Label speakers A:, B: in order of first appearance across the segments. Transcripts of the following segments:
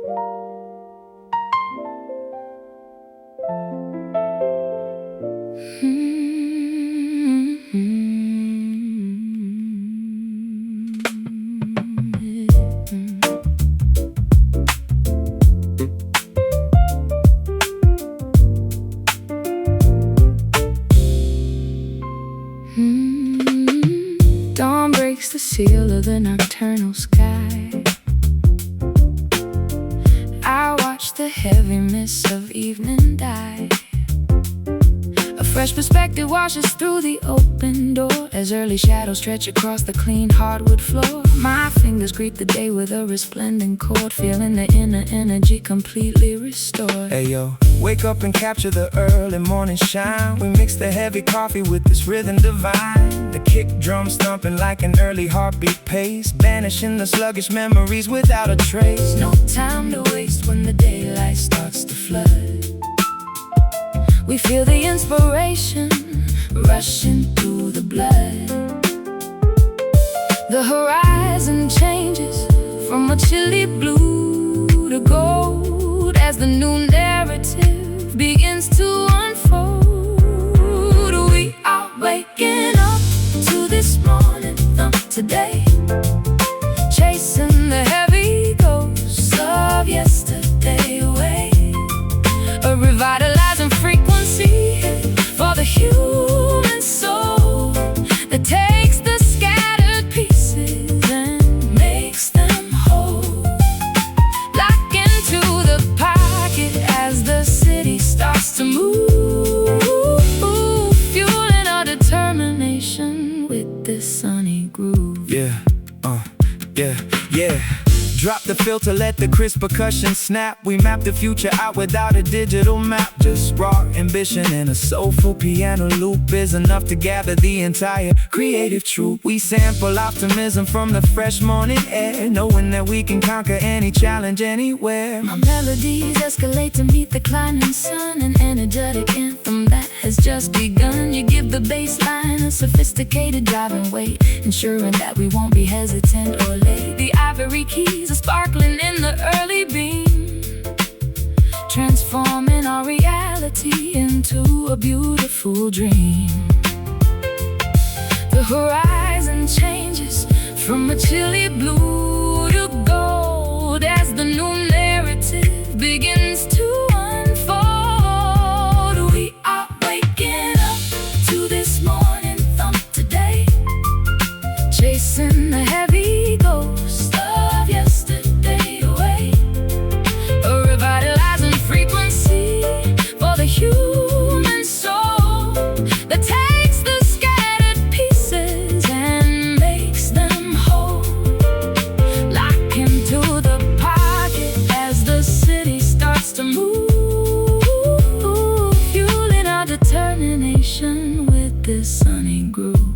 A: Dawn breaks the seal of the nocturnal sky. I watch the heavy mist of evening die. A fresh perspective washes through the open door as early shadows stretch across the clean hardwood floor. My fingers greet the day with a resplendent chord, feeling the inner energy completely restored.
B: Hey yo, wake up and capture the early morning shine. We mix the heavy coffee with this rhythm divine. The kick drum thumping like an early heartbeat pace, banishing the sluggish memories without a trace.
A: No time to waste when the daylight starts to flood. We feel the inspiration rushing through the blood. The horizon changes from a chilly blue to gold as the new narrative begins to unfold. We are waking up to this morning thump today, chasing the heavy ghosts of yesterday away. A revitalizing frequency for the human soul that takes the scattered pieces and makes them whole. Lock into the pocket as the city starts to move, fueling our determination with this sunny groove.
B: Yeah, yeah. Drop the filter, let the crisp percussion snap. We map the future out without a digital map. Just raw ambition and a soulful piano loop is enough to gather the entire creative troop. We sample optimism from the fresh morning air, knowing that we can conquer any challenge anywhere.
A: My melodies escalate to meet the climbing sun, an energetic anthem that has just begun. You give the bass line a sophisticated driving weight, ensuring that we won't be hesitant or late. The ivory keys are sparkling in the early beam, transforming our reality into a beautiful dream. The horizon changes from a chilly blue to gold as the new narrative begins to unfold. We are waking up to this morning thump today, chasing the heavy ghost of yesterday away. A revitalizing frequency for the human soul that takes the scattered pieces and makes them whole. Lock into the pocket as the city starts to move, fueling our determination with this sunny groove.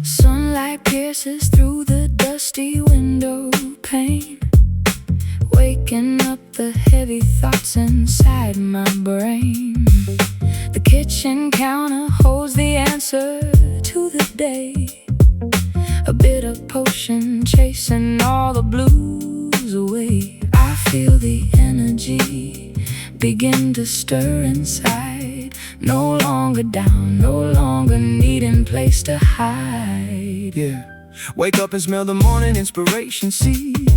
A: Sunlight pierces through the dusty window pane, waking up the heavy thoughts inside my brain. The kitchen counter holds the answer to the day, a bitter potion chasing all the blues away. I feel the energy begin to stir inside, no longer down, no longer needing place to hide.
B: Yeah, wake up and smell the morning inspiration seed.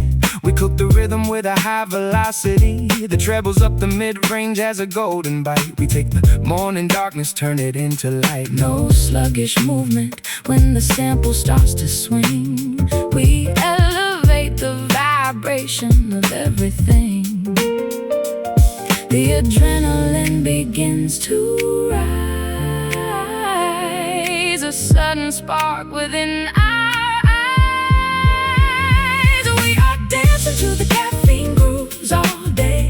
B: We cook the rhythm with a high velocity. The trebles up the mid-range as a golden bite. We take the morning darkness, turn it into light.
A: No sluggish movement when the sample starts to swing. We elevate the vibration of everything. The adrenaline begins to rise, a sudden spark within our eyes. We are dancing to the caffeine grooves all day,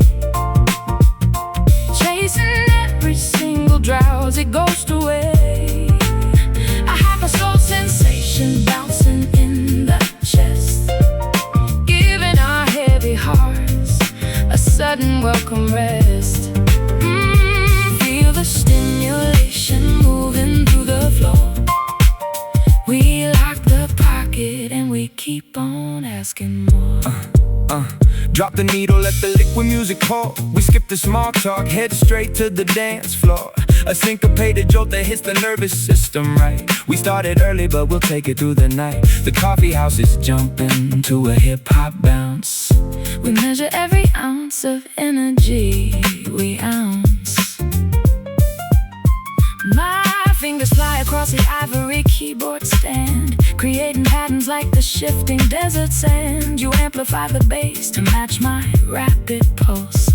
A: chasing every single drowsy ghost away. I have a soul sensation bouncing in the chest, giving our heavy hearts a sudden welcome rest. Feel the stimulation moving through the floor. We lock the pocket and we keep on asking more.
B: Drop the needle, let the liquid music pour. We skip the small talk, head straight to the dance floor. A syncopated jolt that hits the nervous system right. We started early, but we'll take it through the night. The coffee house is jumping to a hip-hop bounce.
A: We measure every ounce of energy we ounce. My fingers fly across the ivory keyboard stand, creating patterns like the shifting desert sand. You amplify the bass to match my rapid pulse,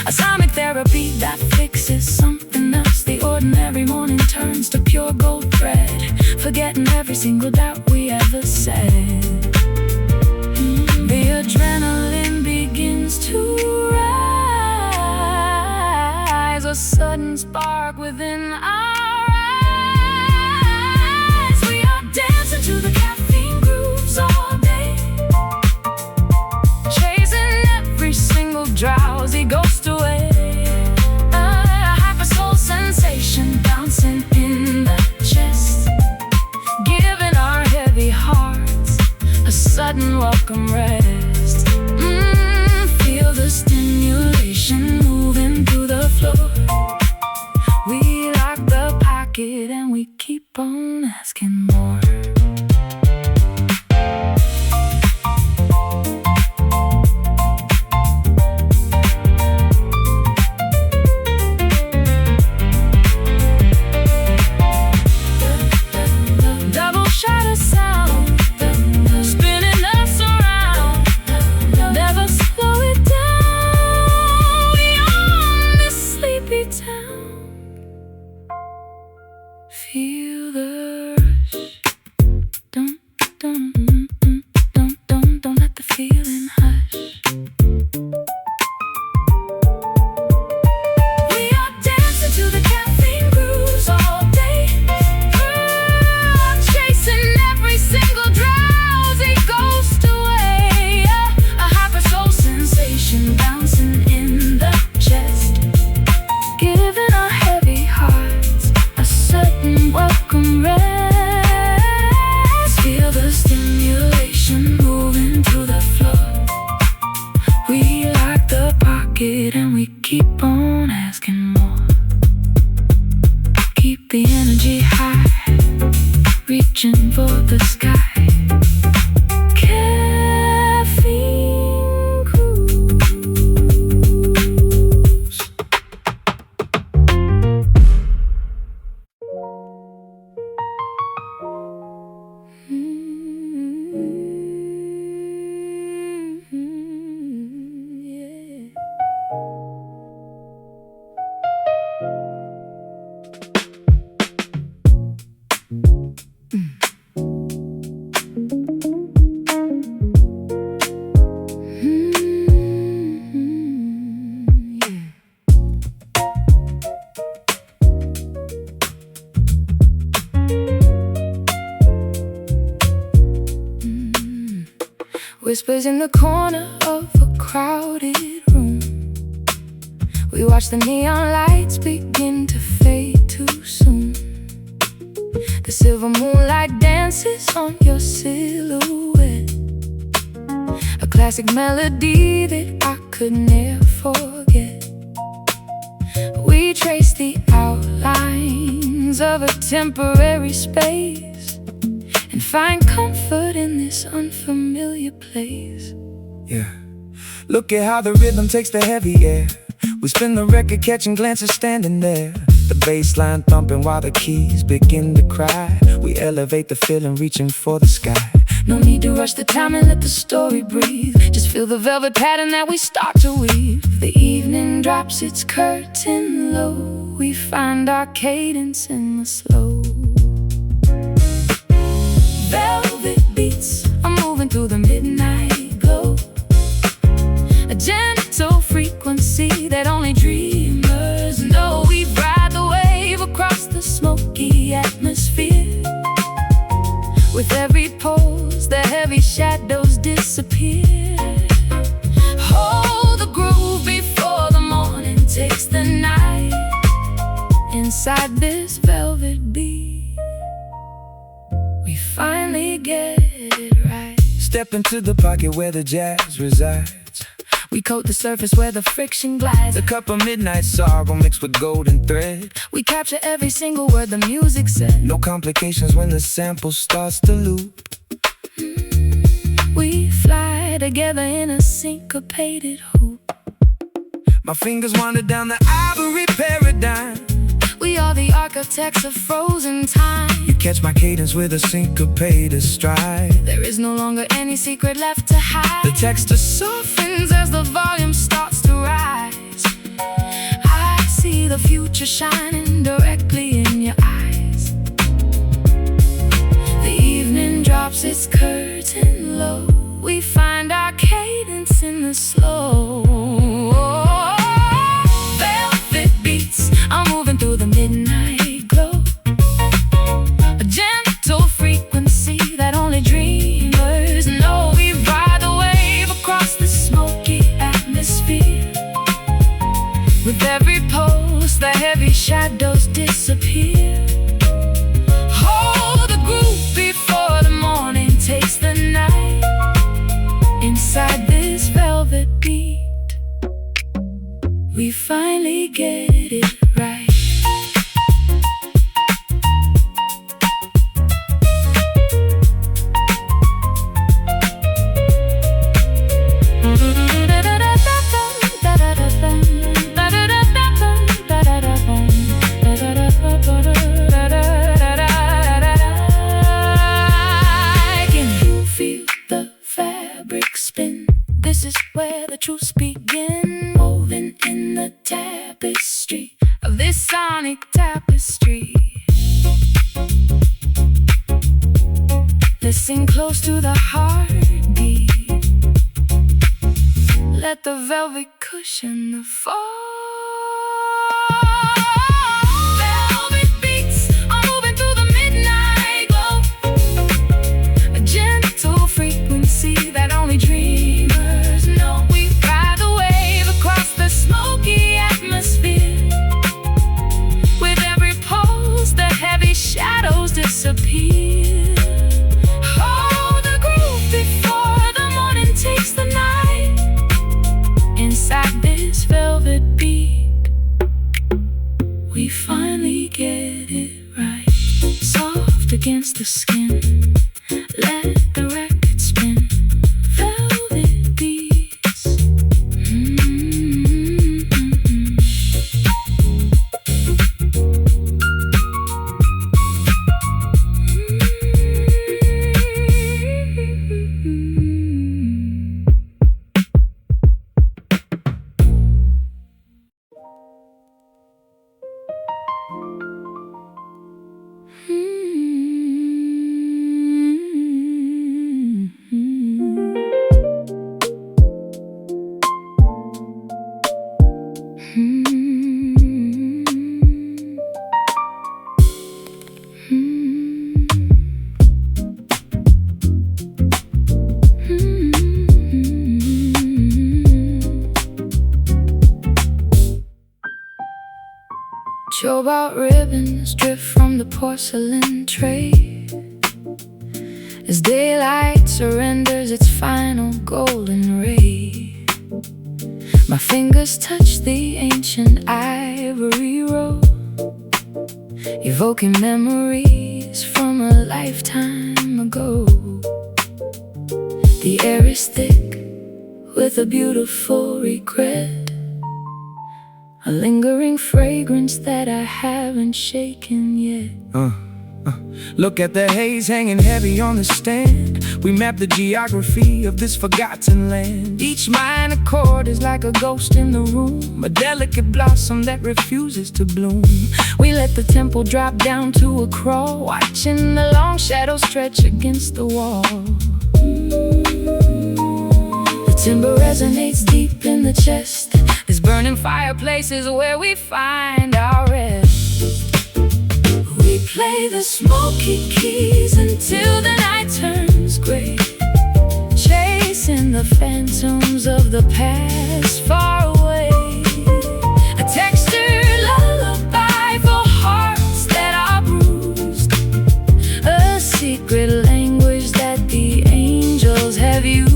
A: a sonic therapy that fixes something else. The ordinary morning turns to pure gold thread, forgetting every single doubt we ever said. The adrenaline begins to rise, a sudden spark within our eyes. We are dancing to the caffeine grooves all day, chasing every single drowsy ghost away. A hyper soul sensation bouncing in the chest, giving our heavy hearts a sudden welcome rest. Feel the stimulation moving through the floor. We lock the pocket and we keep on asking more. Double shot of sound, spinning us around. Never slow it down. We own this sleepy town. Feel the rush. Don't let the feeling hush. We are dancing to the caffeine grooves all day, chasing every single drowsy ghost away. A hyper soul sensation bouncing in the chest, giving our heavy hearts a sudden welcome rest. Feel the stimulation moving through the floor. We lock the pocket and we keep on asking more. Keep the energy high, reaching for the sky. Caffeine cruise. Yeah. Whispers in the corner of a crowded room. We watch the neon lights begin to fade too soon. The silver moonlight dances on your silhouette, a classic melody that I could never forget. We trace the outlines of a temporary space and find comfort in this unfamiliar place.
B: Yeah, look at how the rhythm takes the heavy air. We spin the record, catching glances standing there. The bass line thumping while the keys begin to cry. We elevate the feeling, reaching for the sky.
A: No need to rush the time and let the story breathe. Just feel the velvet pattern that we start to weave. The evening drops its curtain low. We find our cadence in the slow. Velvet beats are moving through the midnight glow, a gentle frequency that only dreamers know. We ride the wave across the smoky atmosphere. With every pose, the heavy shadows disappear. Hold the groove before the morning takes the night. Inside this velvet beat, we finally get it right.
B: Step into the pocket where the jazz resides.
A: We coat the surface where the friction glides.
B: A cup of midnight sorrow mixed with golden thread.
A: We capture every single word the music said.
B: No complications when the sample starts to loop.
A: We fly together in a syncopated hoop.
B: My fingers wander down the ivory paradigm.
A: We are the architects of frozen time.
B: You catch my cadence with a syncopated stride.
A: There is no longer any secret left to hide.
B: The texture softens
A: as the volume starts to rise. I see the future shining directly in your eyes. The evening drops its curtain low. We find our cadence in the slow. Velvet beats are moving through the midnight glow, a gentle frequency that only dreamers know. We ride the wave across the smoky atmosphere. With every pulse, the heavy shadows disappear. Hold the groove before the morning takes the night. Inside this velvet beat, we finally get it right. This is where the truths begin, woven in the tapestry of this sonic tapestry. Listen close to the heartbeat. Let the velvet cushion the fall. Velvet beats are moving through the midnight glow, a gentle frequency that only dreamers know. We ride the wave across the smoky atmosphere. With every pulse, the heavy shadows disappear. Hold the groove before the morning takes the night. Inside this velvet beat, we finally get it right. Soft against the skin, let the record spin. Velvet beats. Cobalt ribbons drift from the porcelain tray as daylight surrenders its final golden ray. My fingers touch the ancient ivory roll, evoking memories from a lifetime ago. The air is thick with a beautiful regret, a lingering fragrance that I haven't shaken yet.
B: Look at the haze hanging heavy on the stand. We map the geography of this forgotten land. Each minor chord is like a ghost in the room, a delicate blossom that refuses to bloom. We let the tempo drop down to a crawl, watching the long shadows stretch against the wall. The timber resonates deep in the chest. This burning fireplace is where we find our rest. We play the smoky keys until the night turns gray, chasing the phantoms of the past far away. A textured lullaby for hearts that are bruised, a secret language that the angels have used.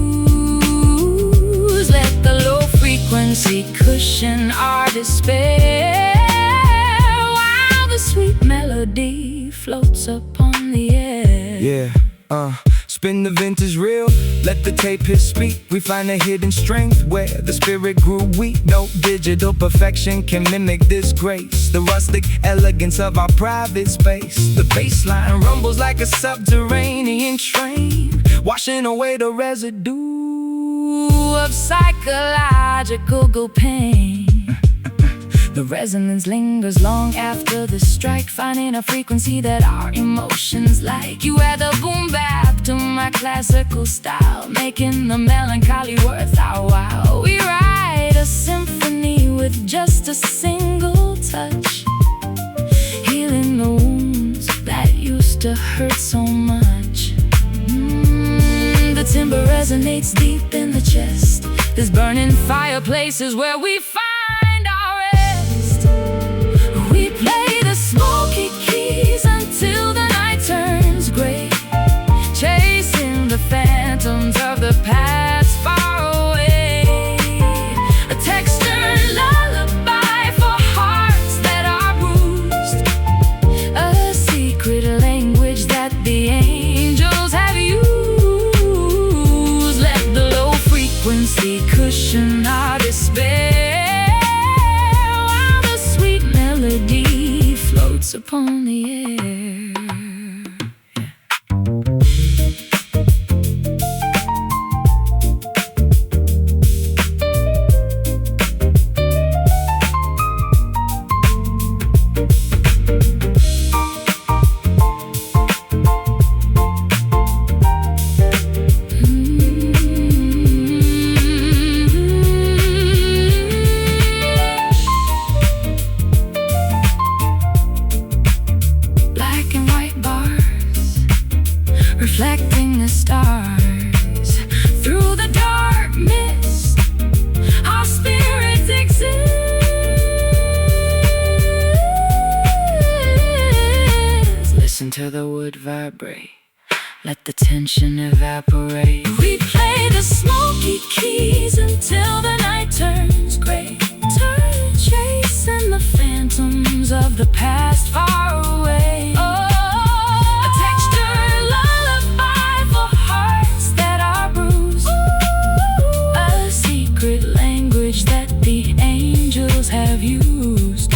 B: Let the low frequency cushion our despair, while the sweet melody floats upon the air. Yeah, spin the vintage reel, let the tape hiss speak. We find a hidden strength where the spirit grew weak. No digital perfection can mimic this grace, the rustic elegance of our private space. The bass line rumbles like a subterranean train, washing away the residue of psychological pain. The resonance lingers long after the strike, finding a frequency that our emotions like. You add the boom bap to my classical style, making the melancholy worth our while. We write a symphony with just a single touch, healing the wounds that used to hurt so much. The timber resonates deep in the chest. This burning fireplace is where we find our rest. We play the smoky keys until the night turns gray, chasing the phantoms of the past far away. A textured lullaby for hearts that are bruised, a secret language that the angels have used. Frequency cushion our despair, while the sweet melody floats upon the air. Reflecting the stars through the dark mist, our spirits exist. Listen to the wood vibrate, let the tension evaporate. We play the smoky keys until the night turns gray, chasing the phantoms of the past far away. Have used.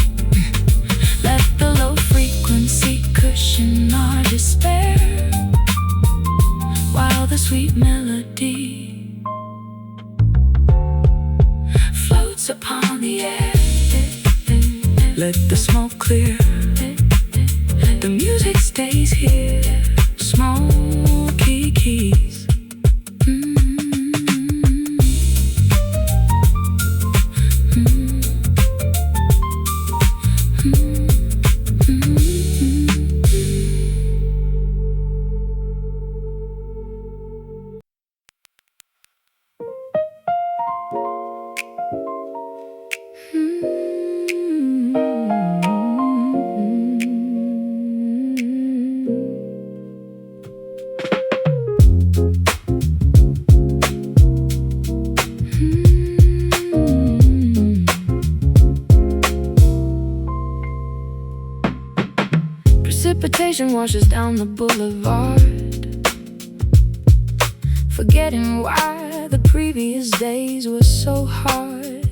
B: Let the low frequency cushion our despair, while the sweet melody floats upon the air. Let the smoke clear, the music stays here. Smoky keys.
A: Precipitation washes down the boulevard, forgetting why the previous days were so hard.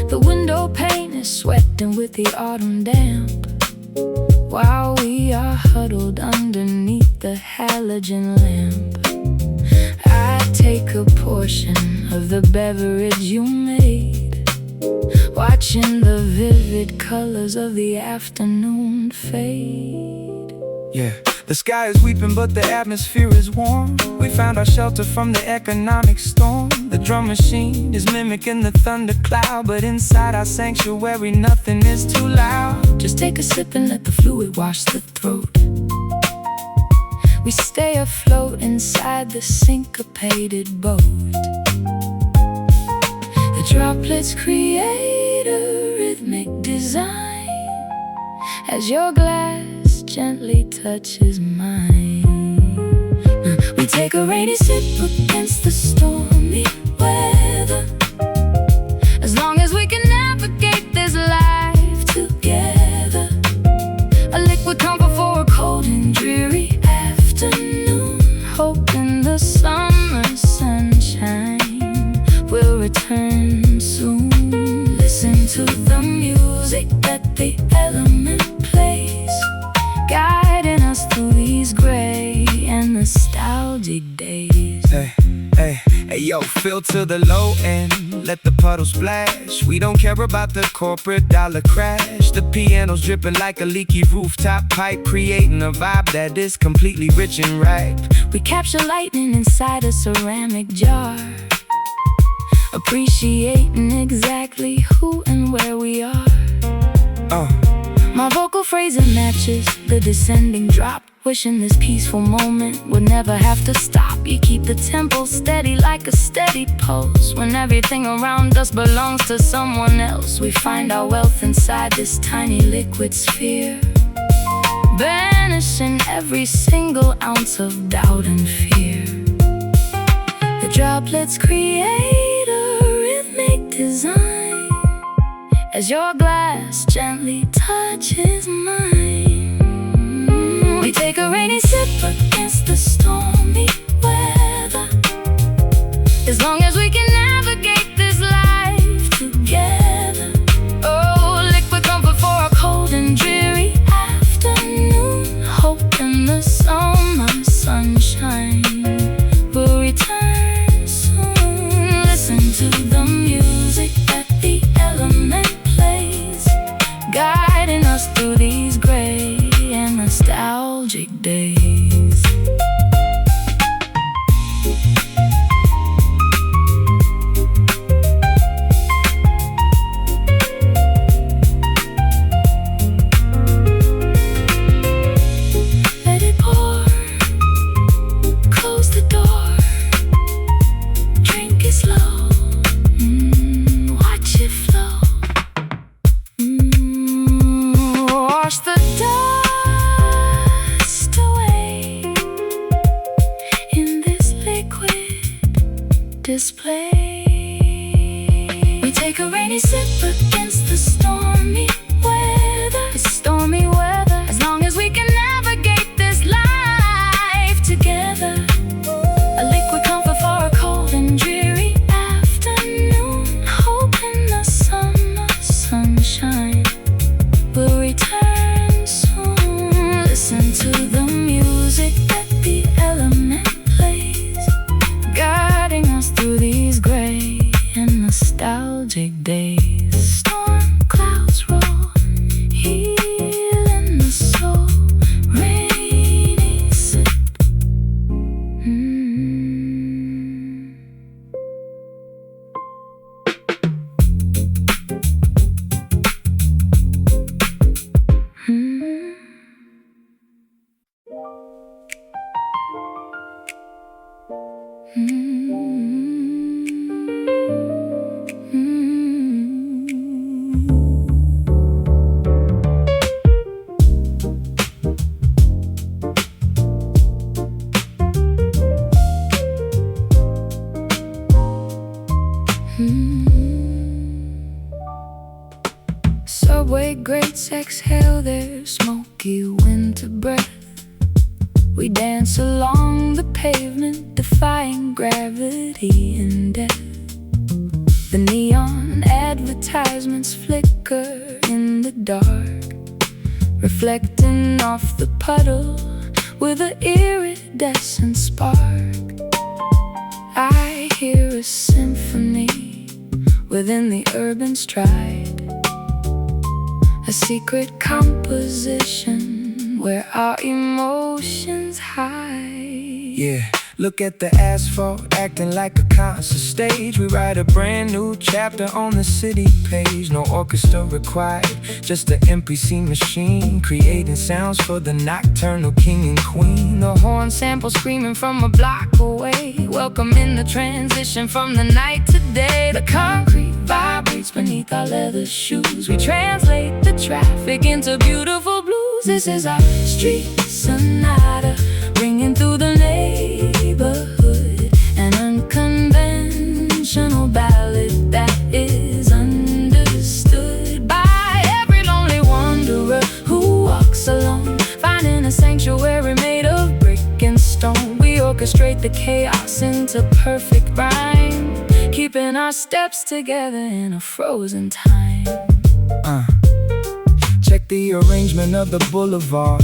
A: The window pane is sweating with the autumn damp, while we are huddled underneath the halogen lamp. I take a portion of the beverage you made, watching the vivid colors of the afternoon fade.
B: Yeah, the sky is weeping but the atmosphere is warm. We found our shelter from the economic storm. The drum machine is mimicking the thundercloud, but inside our sanctuary nothing is too loud.
A: Just take a sip and let the fluid wash the throat. We stay afloat inside the syncopated boat. The droplets create a rhythmic design as your glass gently touches mine. We take a rainy sip against the stormy weather, as long as we can navigate this life together. A liquid comfort for a cold and dreary afternoon, hope in the summer sunshine will return soon. Listen to the music that the element plays, guiding us through these gray and nostalgic days.
B: Hey, hey, hey, yo, fill to the low end, let the puddles splash. We don't care about the corporate dollar crash. The piano's dripping like a leaky rooftop pipe, creating a vibe that is completely rich and ripe.
A: We capture lightning inside a ceramic jar, appreciating exactly who and where we are. My vocal phrasing matches the descending drop, wishing this peaceful moment would never have to stop. You keep the tempo steady like a steady pulse. When everything around us belongs to someone else, we find our wealth inside this tiny liquid sphere, banishing every single ounce of doubt and fear. The droplets create a rhythmic design as your glass gently touches mine. We take a rainy sip against the stormy weather, as long as we can navigate this life together. Oh, liquid comfort for a cold and dreary afternoon, hope in the summer sunshine will return soon. Listen to the music that the element plays, guiding us through these gray and nostalgic days. Let it pour, close the door, drink it slow, watch it flow. Wash the dust away in this liquid display. We take a rainy sip against the stormy weather. It's stormy weather, as long as we can navigate this life together. A liquid comfort for a cold and dreary afternoon, hope in the summer sunshine will return soon. Listen to the music that the element plays, guiding us through these gray and nostalgic days. Storm clouds roll, healing the soul, rainy sip. Subway grates exhale their smoky winter breath. We dance along the pavement, defying gravity and death. The neon advertisements flicker in the dark, reflecting off the puddle with an iridescent spark. I hear a symphony within the urban stride, a secret composition where our emotions hide.
B: Yeah, look at the asphalt acting like a concert stage. We write a brand new chapter on the city page. No orchestra required, just an MPC machine, creating sounds for the nocturnal king and queen.
A: The horn sample screaming from a block away, welcoming the transition from the night to day. The concrete vibrates beneath our leather shoes. We translate the traffic into beautiful blues. This is our street sonata, ringing through the neighborhood, an unconventional ballad that is understood by every lonely wanderer who walks alone, finding a sanctuary made of brick and stone. We orchestrate the chaos into perfect rhyme, keeping our steps together in a frozen time.
B: Check the arrangement of the boulevard.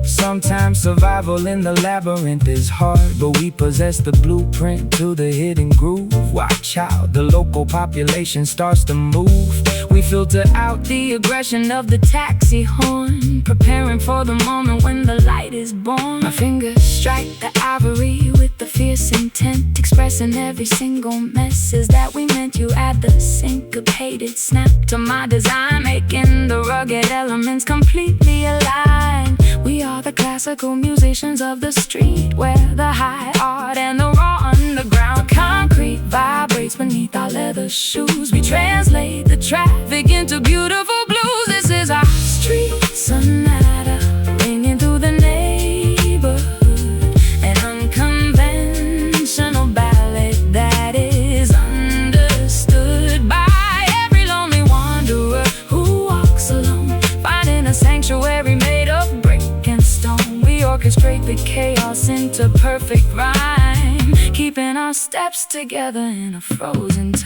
B: Sometimes survival in the labyrinth is hard, but we possess the blueprint to the hidden groove. Watch out, the local population starts to move. We filter out the aggression of the taxi horn, preparing for the moment when the light is born. My fingers strike the ivory with the fierce intent, expressing every single message that we meant. You add the syncopated snap to my design, making the rugged elements completely aligned. We are the classical musicians of the street, where the high art and the raw underground. Concrete vibrates beneath our leather shoes. We translate the traffic into beautiful blues. This is our street sonata, ringing through the neighborhood, an unconventional ballad that is understood by every lonely wanderer who walks alone, finding a sanctuary made of brick and stone. We orchestrate the chaos into perfect rhyme, keeping our steps together in a frozen time.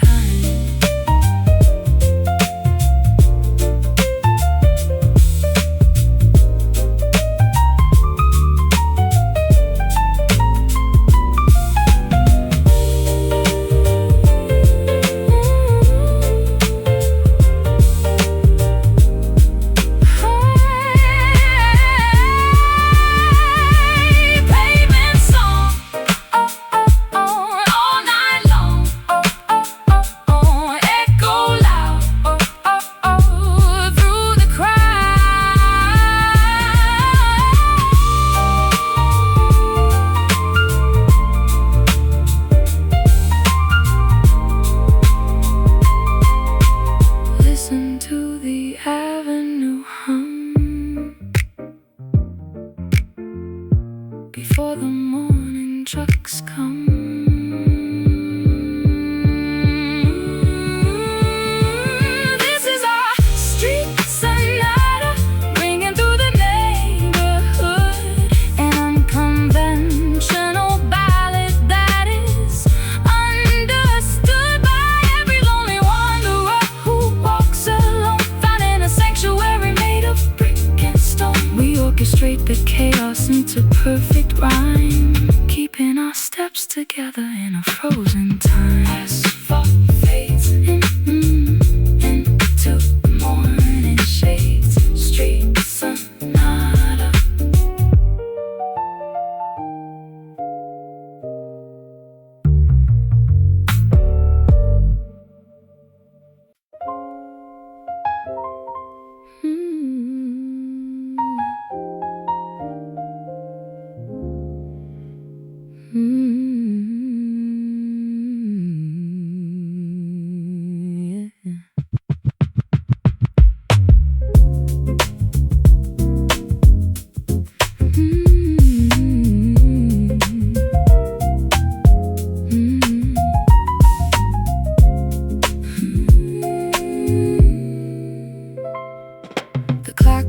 B: Before the morning trucks come, this is our street sonata, ringing through the neighborhood, an unconventional ballad that is understood by every lonely wanderer who walks alone, finding a sanctuary made of brick and stone. We orchestrate the chaos into perfect rhyme, keeping our steps together in a frozen time. Asphalt fades into morning shades. Street sonata.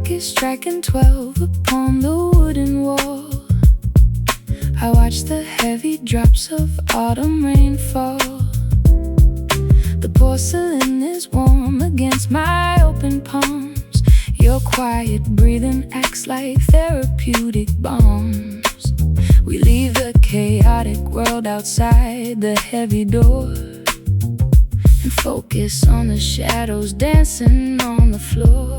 A: clock is striking 12 upon the wooden wall. I watch the heavy drops of autumn rain fall. The porcelain is warm against my open palms. Your quiet breathing acts like therapeutic bombs. We leave the chaotic world outside the heavy door and focus on the shadows dancing on the floor.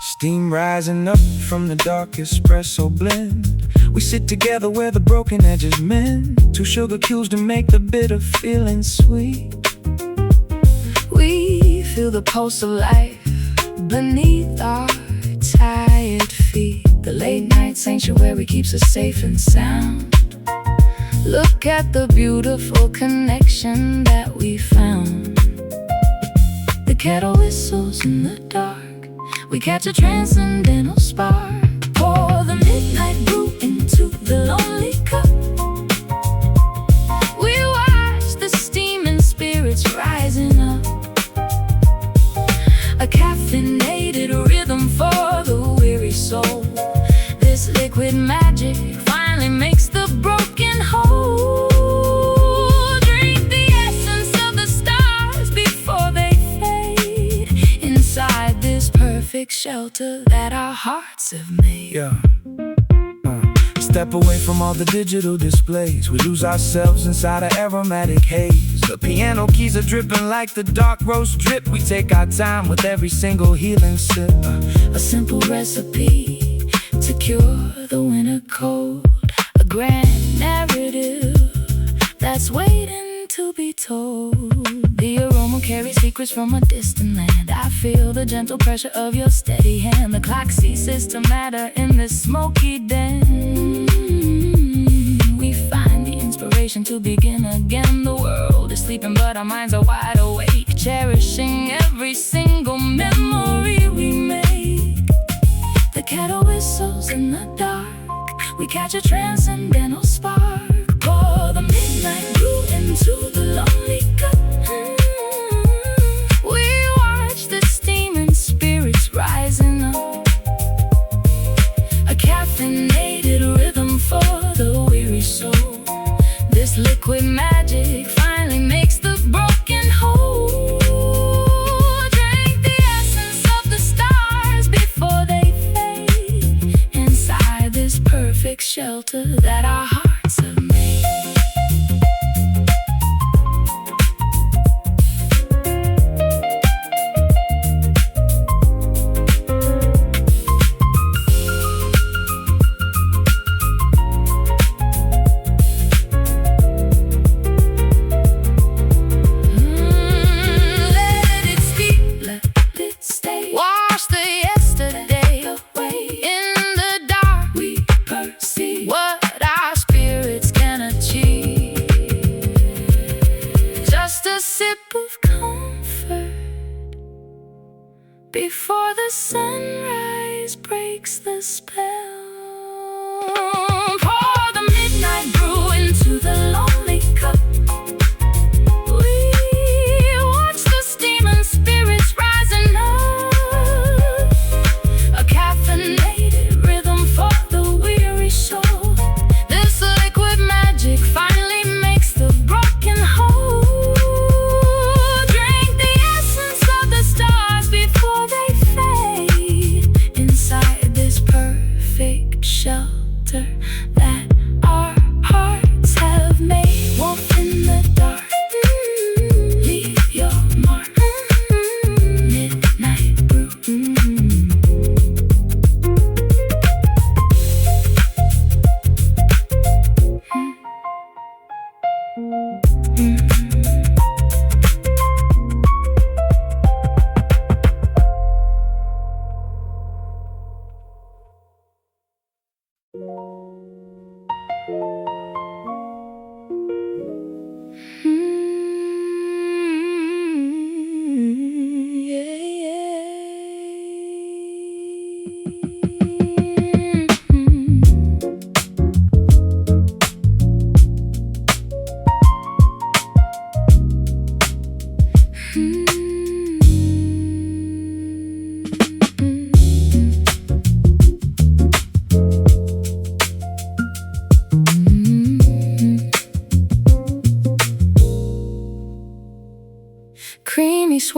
B: Steam rising up from the dark espresso blend. We sit together where the broken edges mend. Two sugar cubes to make the bitter feeling sweet.
A: We feel the pulse of life beneath our tired feet. The late night sanctuary keeps us safe and sound. Look at the beautiful connection that we found. The kettle whistles in the dark. We catch a transcendental spark. Pour the midnight brew into the lonely cup. We watch the steaming spirits rising up. A caffeinated rhythm for the weary soul. This liquid magic finally makes the broken whole. Drink the essence of the stars before they fade. Inside this perfect shelter that our hearts have made.
B: Yeah. Step away from all the digital displays. We lose ourselves inside an aromatic haze. The piano keys are dripping like the dark roast drip. We take our time with every single healing sip.
A: A simple recipe to cure the winter cold. A grand narrative that's waiting to be told. The aroma carries secrets from a distant land. I feel the gentle pressure of your steady hand. The clock ceases to matter in this smoky den. We find the inspiration to begin again. The world is sleeping but our minds are wide awake, cherishing every single memory we make. The kettle whistles in the dark. We catch a transcendental spark. Pour the midnight brew into the lonely cup. We watch the steaming spirits rising up. A caffeinated rhythm for the weary soul. This liquid magic finally makes the broken whole. Drink the essence of the stars before they fade. Inside this perfect shelter that our hearts have made. Before the sunrise breaks the spell. Pour the midnight brew into the lonely cup. We watch the steaming spirits rising up. A caffeinated rhythm for the weary soul. This liquid magic finally makes the broken whole. Drink the essence of the stars before they fade. Inside this perfect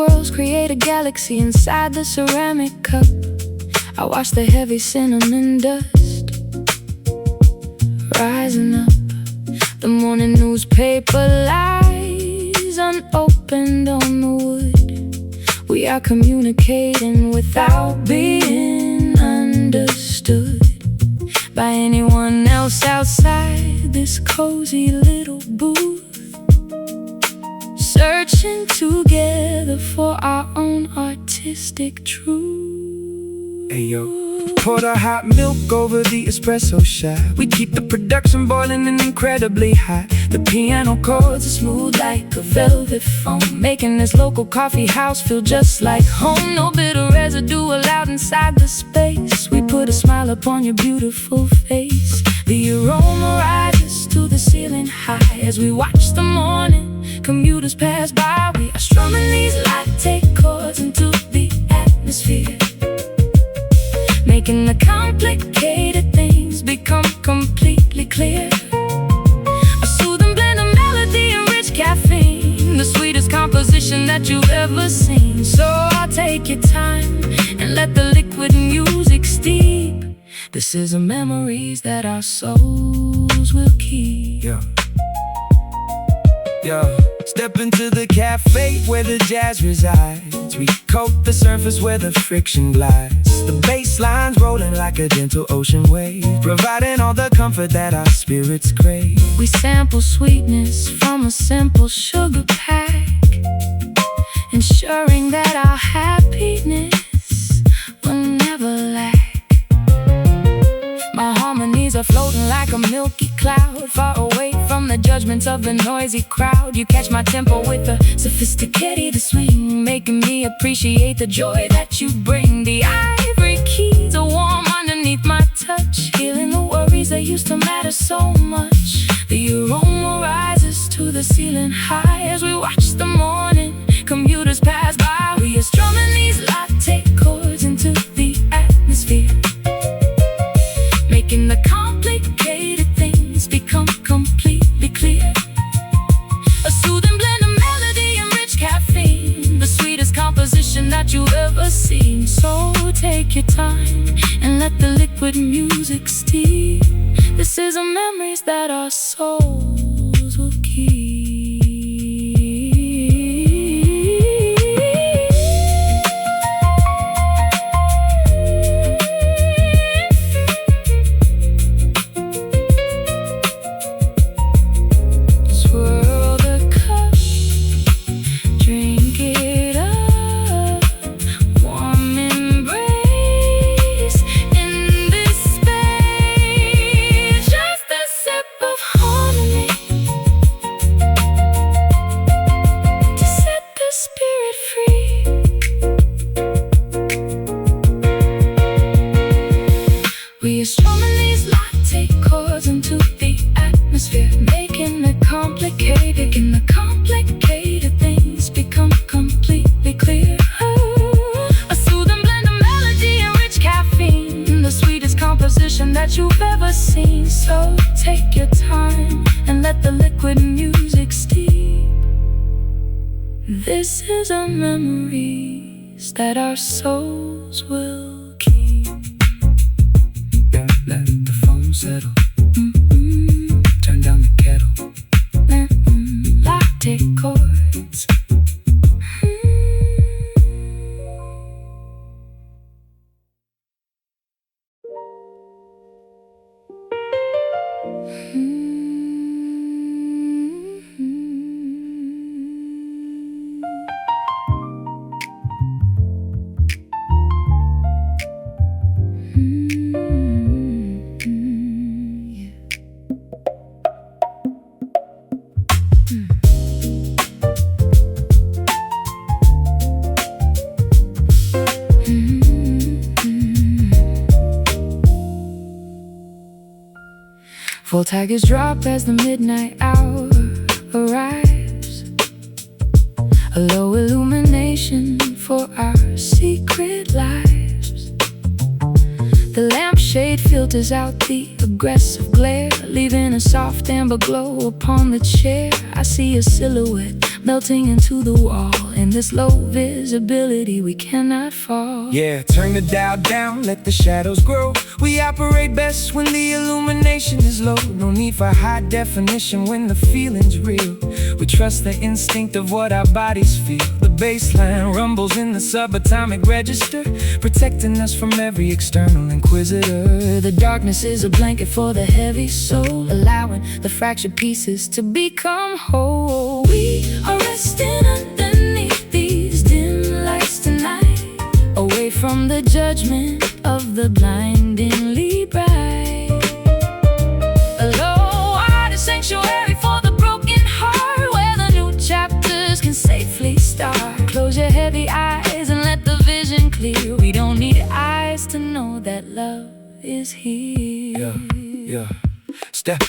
A: swirls create a galaxy inside the ceramic cup. I watch the heavy cinnamon dust rising up. The morning newspaper lies unopened on the wood. We are communicating without being understood by anyone else outside this cozy little booth, searching together for our own artistic truth.
B: Hey yo, pour the hot milk over the espresso shot. We keep the production boiling and incredibly hot. The piano chords are smooth like a velvet foam, making this local coffee house feel just like home. No bitter residue allowed inside the space. We put a smile upon your beautiful face. The aroma rises to the ceiling high as we watch the morning commuters pass by. We are strumming these latte chords into the atmosphere, making the complicated things become completely clear. A soothing blend of melody and rich caffeine, the sweetest composition that you've ever seen. So I'll take your time and let the liquid music steep. This is a memories that our souls will keep. Yo, step into the cafe where the jazz resides. We coat the surface where the friction glides. The bass line's rolling like a gentle ocean wave, providing all the comfort that our spirits crave.
A: We sample sweetness from a simple sugar pack, ensuring that our happiness will never lack. My harmonies are floating like a milky cloud, far away from the judgments of the noisy crowd. You catch my tempo with a sophisticated swing, making me appreciate the joy that you bring. The ivory keys are warm underneath my touch, healing the worries that used to matter so much. The aroma rises to the ceiling high as we watch the morning commuters pass by. We are strumming these latte chords into the atmosphere, making the complicated things become completely clear. A soothing blend of melody and rich caffeine, the sweetest composition that you've ever seen. So take your time and let the liquid music steep. This is a memories that our souls will keep. We are strumming these latte chords into the atmosphere, making the complicated things become completely clear. A soothing blend of melody and rich caffeine, the sweetest composition that you've ever seen. So take your time and let the liquid music steep. This is our memories that our souls will keep.
B: Let the foam settle. Turn down the kettle.
A: Latte chords. Full tigers drop as the midnight hour arrives. A low illumination for our secret lives. The lampshade filters out the aggressive glare, leaving a soft amber glow upon the chair. I see a silhouette melting into the wall, In this low visibility, we cannot fall.
B: Yeah, turn the dial down, let the shadows grow. We operate best when the illumination is low. No need for high definition when the feeling's real. We trust the instinct of what our bodies feel. The baseline rumbles in the subatomic register, protecting us from every external inquisitor.
A: The darkness is a blanket for the heavy soul, allowing the fractured pieces to become whole. We are resting underneath these dim lights tonight, away from the judgment of the blindingly bright. A low-hearted sanctuary for the broken heart, where the new chapters can safely start. Close your heavy eyes and let the vision clear. We don't need eyes to know that love is here.
B: Yeah. Step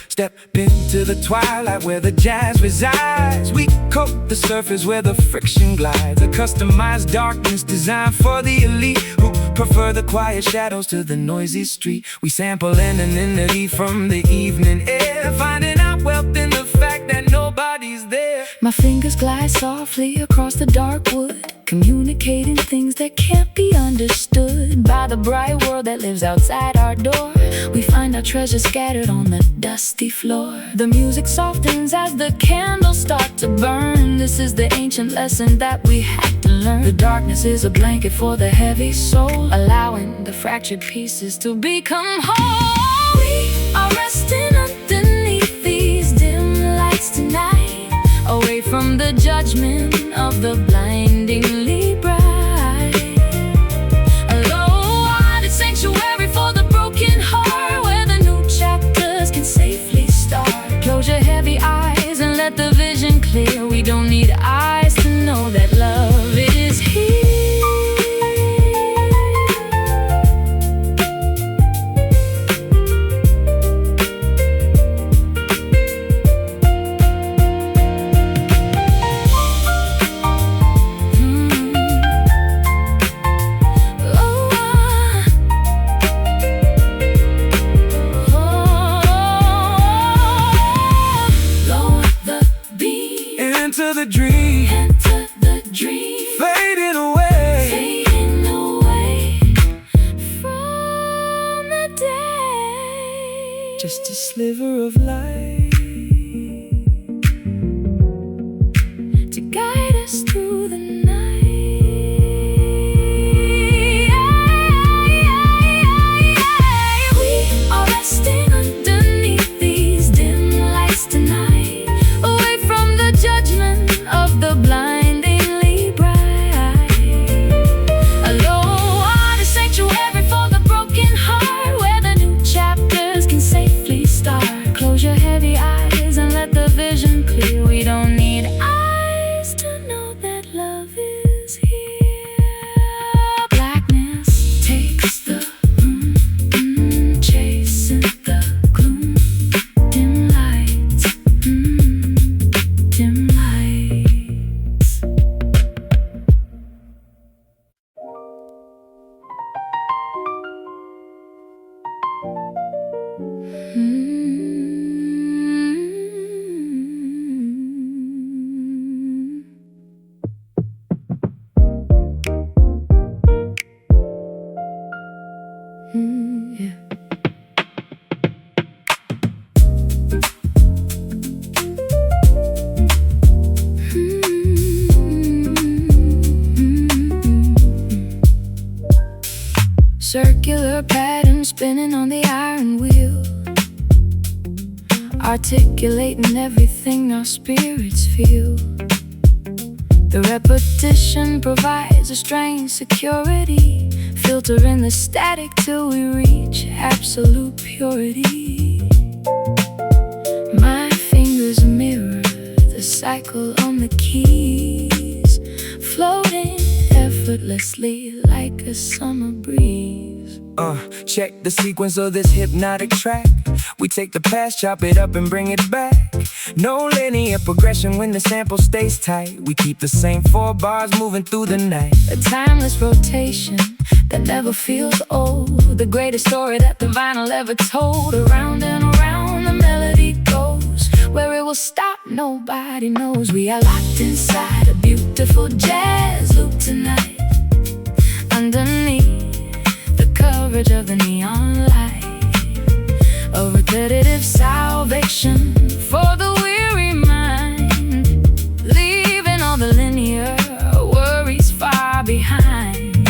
B: into the twilight where the jazz resides. We coat the surface where the friction glides. A customized darkness designed for the elite who prefer the quiet shadows to the noisy street. We sample anonymity from the evening air, finding out wealth in the fact that nobody's there.
A: My fingers glide softly across the dark wood, communicating things that can't be understood by the bright world that lives outside our door. We find our treasure scattered on the dusty floor. The music softens as the candles start to burn. This is the ancient lesson that we had to learn. The darkness is a blanket for the heavy soul, allowing the fractured pieces to become whole. We are resting underneath these dim lights tonight, away from the judgment of the blindingly bright. A low-hearted sanctuary for the broken heart, where the new chapters can safely start. Close your heavy eyes and let the vision clear. We don't need eyes to know that love is here.
B: Enter the dream, fading away
A: from the day.
B: Just a sliver of light
A: to guide us through the night. We are resting underneath these dim lights tonight, away from the judgment of the blindingly bright. A low-hearted sanctuary for the broken heart, where the new chapters can safely start. Close your heavy eyes and let the vision clear. We don't need eyes to know that love is here. Blackness takes the room, chasing the gloom. Dim lights, dim lights. Yeah. Circular pattern spinning on the iron wheel, articulating everything our spirits feel. The repetition provides a strange security, filtering the static till we reach absolute purity. My fingers mirror the cycle on the keys, floating effortlessly like a summer breeze.
B: Check the sequence of this hypnotic track. We take the past, chop it up and bring it back. No linear progression when the sample stays tight. We keep the same 4 bars moving through the night.
A: A timeless rotation that never feels old. The greatest story that the vinyl ever told. Around and around the melody goes, where it will stop nobody knows. We are locked inside a beautiful jazz loop tonight, underneath the coverage of the neon light. A repetitive salvation for the weary mind, leaving all the linear worries far behind.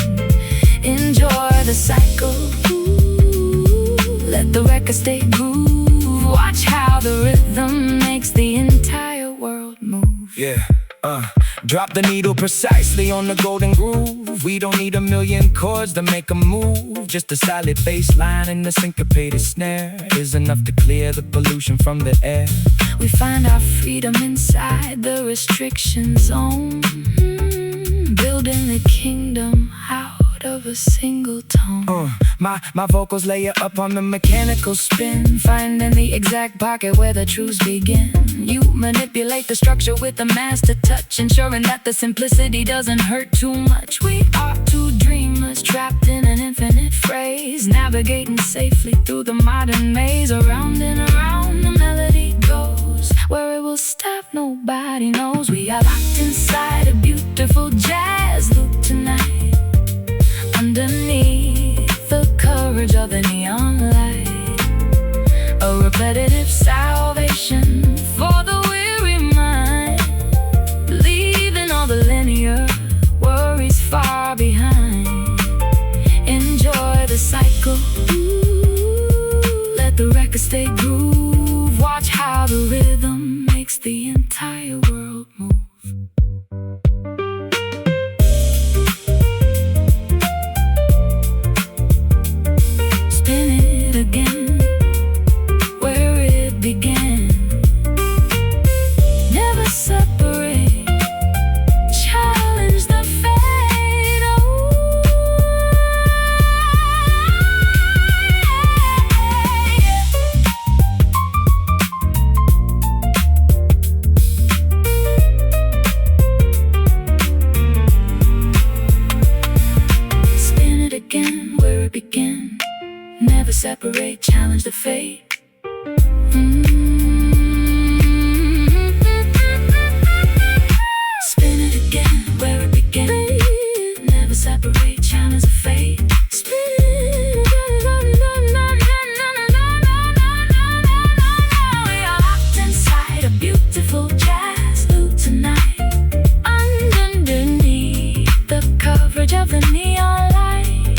A: Enjoy the cycle, let the record stay groove. Watch how the rhythm makes the entire world move.
B: Yeah, drop the needle precisely on the golden groove. We don't need a million chords to make a move. Just a solid bass line and a syncopated snare is enough to clear the pollution from the air.
A: We find our freedom inside the restriction zone, building a kingdom out of a single tone.
B: My vocals lay it up on the mechanical spin,
A: finding the exact pocket where the truths begin. You manipulate the structure with a master touch, ensuring that the simplicity doesn't hurt too much. We are two dreamers trapped in an infinite phrase, navigating safely through the modern maze. Around and around the melody goes, where it will stop nobody knows. We are locked inside a beautiful jazz loop tonight, underneath the coverage of the neon light. A repetitive salvation for the weary mind, leaving all the linear worries far behind. Enjoy the cycle, let the record stay groove. Watch how the rhythm makes the entire world move. Again, where it began. Never separate, challenge the fate. Spin it again, where it began. Never separate, challenge the fate. Spin it again, where it began. Never separate, challenge the fate. Spin it We are locked inside a beautiful jazz loop tonight, underneath the coverage of the neon light.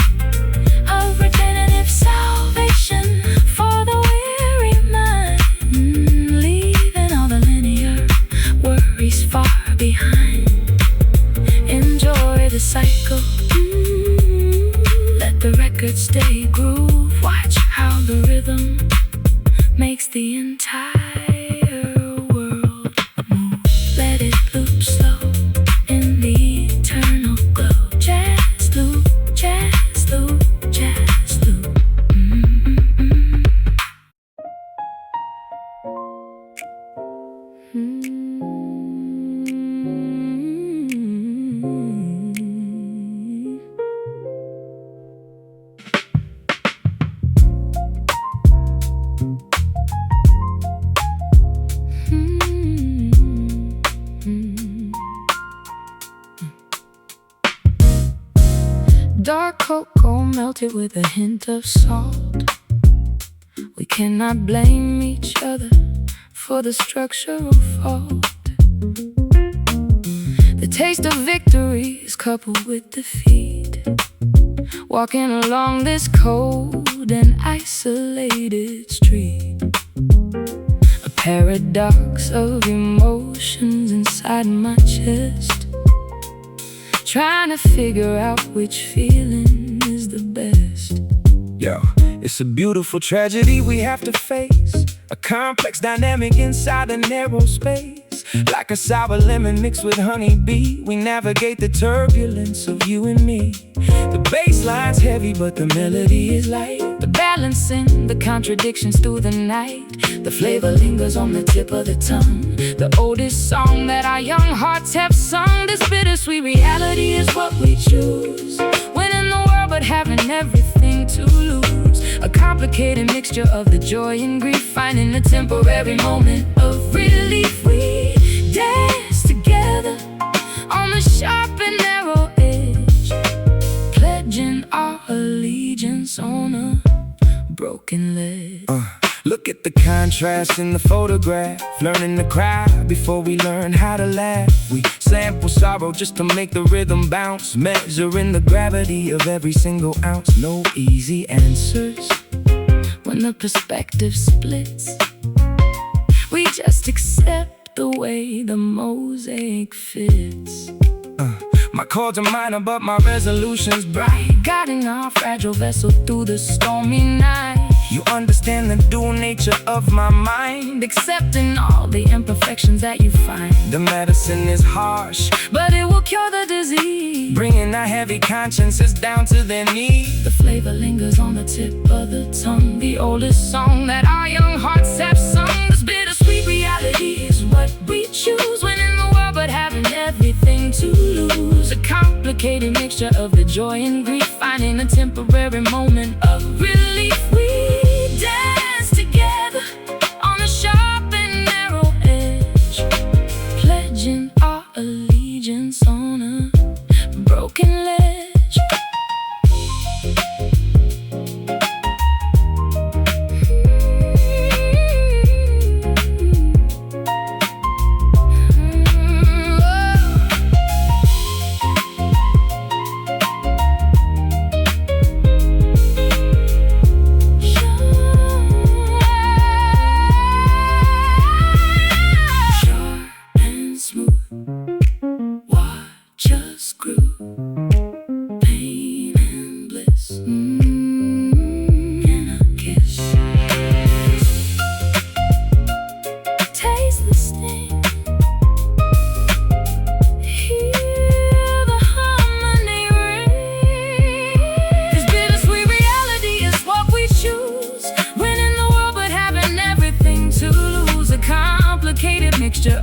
A: A repetitive salvation for the weary mind, leaving all the linear worries far behind. Enjoy the cycle, let the record stay groove. Watch how the rhythm makes the entire world move. Let it loop slow in the eternal glow. Jazz loop, jazz loop, jazz loop. Dark cocoa melted with a hint of salt. We cannot blame each other for the structural fault. The taste of victory is coupled with defeat, walking along this cold and isolated street. A paradox of emotions inside my chest, trying to figure out which feeling is the best.
B: Yo, it's a beautiful tragedy we have to face, a complex dynamic inside a narrow space. Like a sour lemon mixed with honeybee, we navigate the turbulence of you and me. The bass line's heavy but the melody is light,
A: the balancing the contradictions through the night. The flavor lingers on the tip of the tongue, the oldest song that our young hearts have sung. This bittersweet reality is what we choose, winning the world but having everything to lose. A complicated mixture of the joy and grief, finding a temporary moment of relief. We dance together on the sharp and narrow edge, pledging our allegiance on a broken ledge.
B: Look at the contrast in the photograph. Learning to cry before we learn how to laugh. We sample sorrow just to make the rhythm bounce, measuring the gravity of every single ounce. No easy answers
A: when the perspective splits. We just accept the way the mosaic fits.
B: My chords are minor but my resolution's bright,
A: guiding our fragile vessel through the stormy night.
B: You understand the dual nature of my mind,
A: accepting all the imperfections that you find.
B: The medicine is harsh,
A: but it will cure the disease,
B: bringing our heavy consciences down to their knees.
A: The flavor lingers on the tip of the tongue, the oldest song that our young hearts have sung. This bittersweet reality is what we choose when in the world but having everything to lose. A complicated mixture of the joy and grief, finding a temporary moment of relief. We dance together on the sharp and narrow edge, pledging our allegiance on a broken ledge.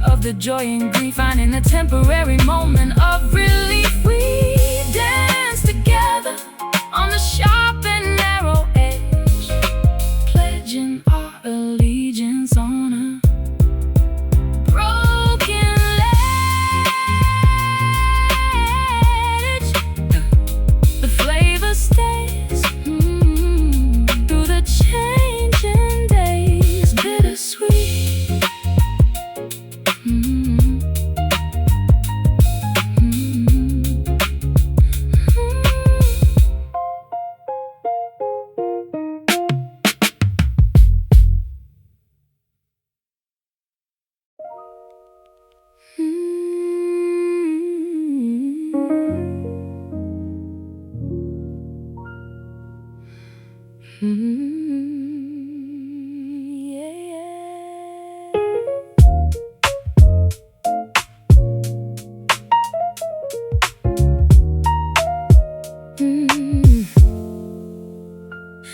A: Of the joy and grief, finding a temporary moment of relief. We dance together on the sharp and narrow edge, pledging our allegiance on a broken ledge. The flavor stays through the changing days, bittersweet.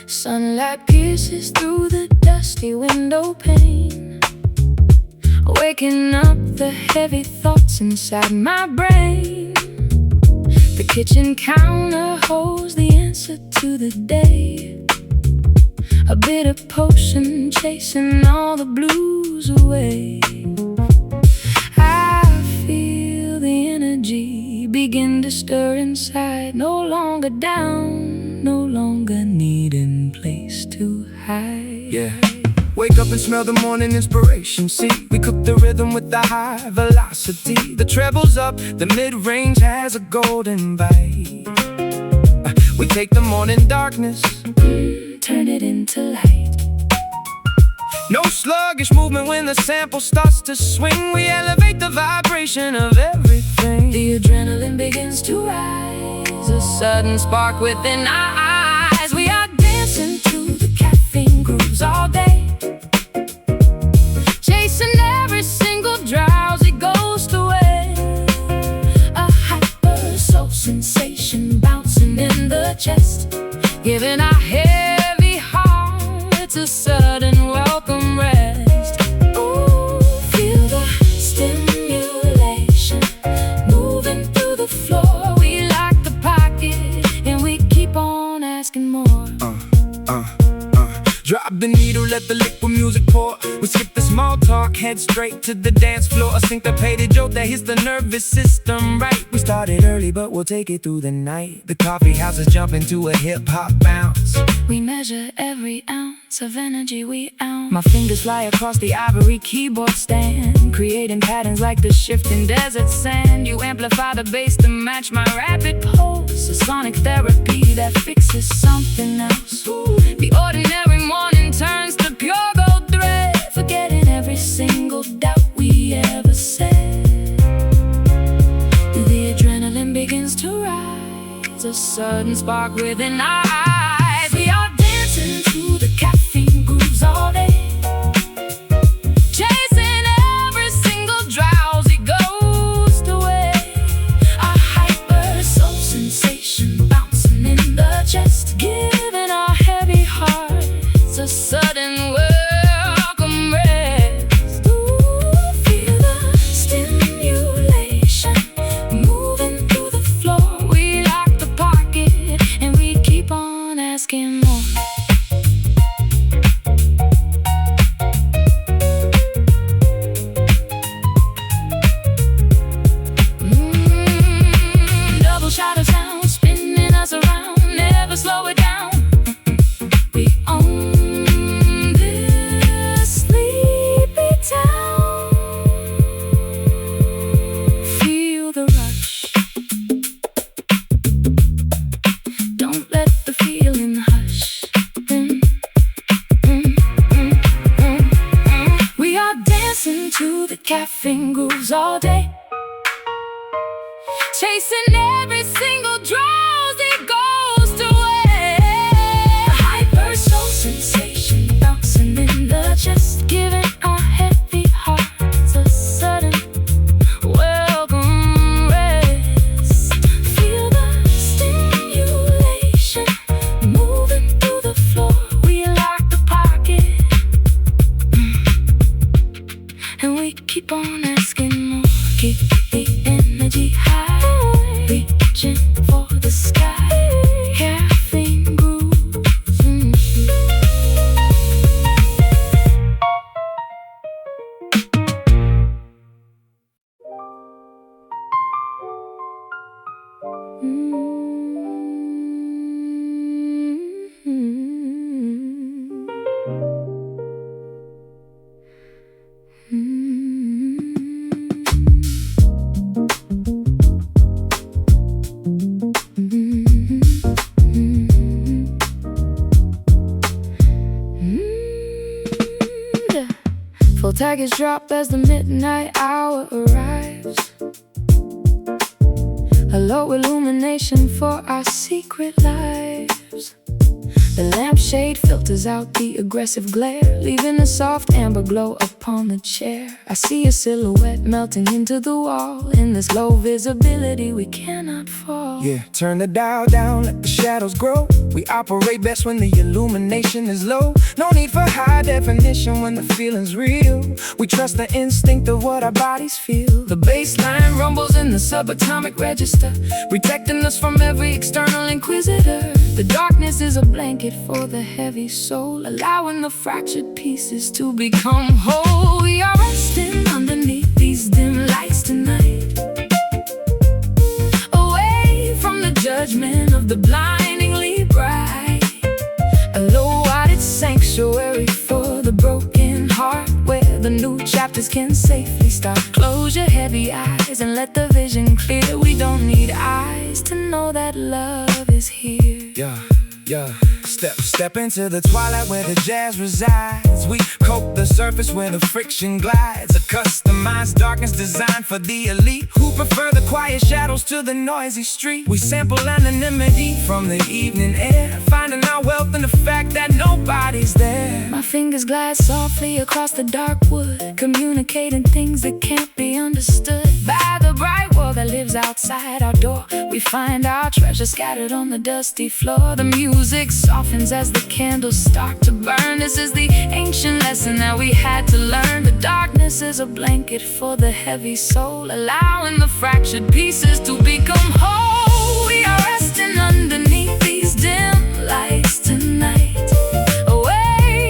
A: Sunlight pierces through the dusty window pane, waking up the heavy thoughts inside my brain. The kitchen counter holds the answer to the day, a bitter potion chasing all the blues away. I feel the energy begin to stir inside, no longer down, no longer needing place to hide.
B: Yeah. Wake up and smell the morning inspiration. See, we cook the rhythm with the high velocity. The treble's up, the mid-range has a golden bite. We take the morning darkness,
A: turn it into light.
B: No sluggish movement when the sample starts to swing. We elevate the vibration of everything.
A: The adrenaline begins to rise, a sudden spark within our eyes. We are dancing to the caffeine grooves all day, chasing every single drowsy ghost away. A hyper soul sensation bouncing in the chest, giving our heavy hearts a sudden welcome rest. Ooh, feel the stimulation moving through the floor. We lock the pocket and we keep on asking more.
B: Drop the needle, let the liquid music pour. We skip the small talk, head straight to the dance floor. A syncopated joke that hits the nervous system right. We started early, but we'll take it through the night. The coffee houses jump into a hip-hop bounce.
A: We measure every ounce of energy we own. My fingers fly across the ivory keyboard stand, creating patterns like the shifting desert sand. You amplify the bass to match my rapid pulse, a sonic therapy that fixes something else. The ordinary morning turns to pure gold thread, forgetting every single doubt we ever said. The adrenaline begins to rise, a sudden spark within our eyes. We are dancing to the caffeine grooves all day, chasing every single drowsy ghost away. A hyper soul sensation bouncing in the chest, giving our heavy hearts a sudden welcome rest. Ooh, feel the stimulation moving through the floor. We lock the pocket and we keep on asking more. Double shot of sound spinning us around, never slow it down. We own this sleepy town. Feel the rush, don't let the feeling hush. We are dancing to the caffeine grooves all day, chasing every single drowsy ghost away. A hyper soul sensation bouncing in the chest, giving our heavy hearts a sudden welcome rest. Feel the stimulation moving through the floor. We lock the pocket and we keep on asking more. Keep the energy high, reaching for the sky. Caffeine grooves. Full taggage drop as the midnight hour arrives. A low illumination for our secret lives. The lampshade filters out the aggressive glare, leaving a soft amber glow upon the chair. I see a silhouette melting into the wall. In this low visibility we cannot fall.
B: Yeah, turn the dial down, let the shadows grow. We operate best when the illumination is low. No need for high definition when the feeling's real. We trust the instinct of what our bodies feel. The bass line rumbles in the subatomic register, protecting us from every external inquisitor. The darkness is a blanket for the heavy soul, allowing the fractured pieces to become whole. We are resting underneath these dim lights tonight, away from the judgment of the blindingly bright. A low-wattage sanctuary for the broken heart, where the new chapters can safely start. Close your heavy eyes and let the vision clear. We don't need eyes to know that love is here. Yeah. Step into the twilight where the jazz resides. We coat the surface where the friction glides. A customized darkness designed for the elite who prefer the quiet shadows to the noisy street. We sample anonymity from the evening air, finding our wealth in the fact that nobody's there.
A: My fingers glide softly across the dark wood, communicating things that can't be understood by the bright world that lives outside our door. We find our treasure scattered on the dusty floor. The music softens as the candles start to burn. This is the ancient lesson that we had to learn. The darkness is a blanket for the heavy soul, allowing the fractured pieces to become whole. We are resting underneath these dim lights tonight, away